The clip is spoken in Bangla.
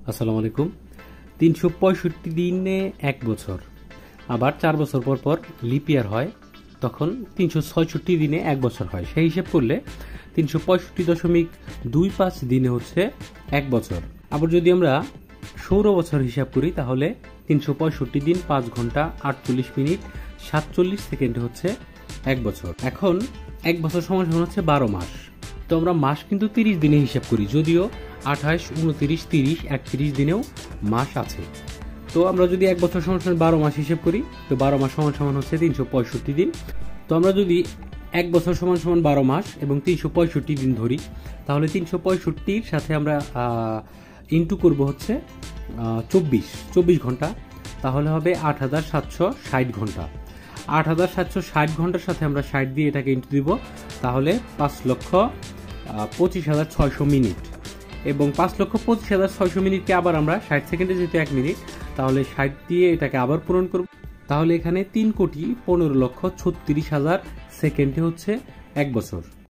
আসসালামু আলাইকুম। ৩৬৫ দিনে এক বছর, আবার ৪ বছর পর পর লিপ ইয়ার হয়, তখন ৩৬৬ দিনে এক বছর হয়। সেই হিসেব করলে ৩৬৫.25 দিনে হচ্ছে এক বছর। আবার যদি আমরা সৌর বছর হিসাব করি তাহলে ৩৬৫ দিন ৫ ঘন্টা ৪৮ মিনিট ৪৭ সেকেন্ড হচ্ছে এক বছর। এখন এক বছর সমান সমান হচ্ছে ১২ মাস। তো আমরা মাস কিন্তু ৩০ দিনে হিসাব করি, যদিও ২৮, ২৯, ৩০, ৩১ দিনেও মাস আছে। তো আমরা যদি এক বছর সমান সমান ১২ মাস হিসেব করি, তো ১২ মাস সমান সমান হচ্ছে ৩৬৫ দিন। তো আমরা যদি এক বছর সমান সমান ১২ মাস এবং ৩৬৫ দিন ধরি, তাহলে ৩৬৫-র সাথে আমরা ইন্টু করব হচ্ছে ২৪ ঘন্টা, তাহলে হবে ৮৭৬০ ঘন্টা। ৮৭৬০ ঘন্টার সাথে আমরা ৬০ দিয়ে এটাকে ইন্টু দিব, তাহলে ৫,২৫,৬০০ মিনিট। এবং ৫,২৫,৬০০ মিনিটকে আবার আমরা ৬০ সেকেন্ডে যেহেতু ১ মিনিট, তাহলে ৬০ দিয়ে এটাকে আবার পূরণ করব, তাহলে এখানে ৩,১৫,৩৬,০০০ সেকেন্ডে হচ্ছে এক বছর।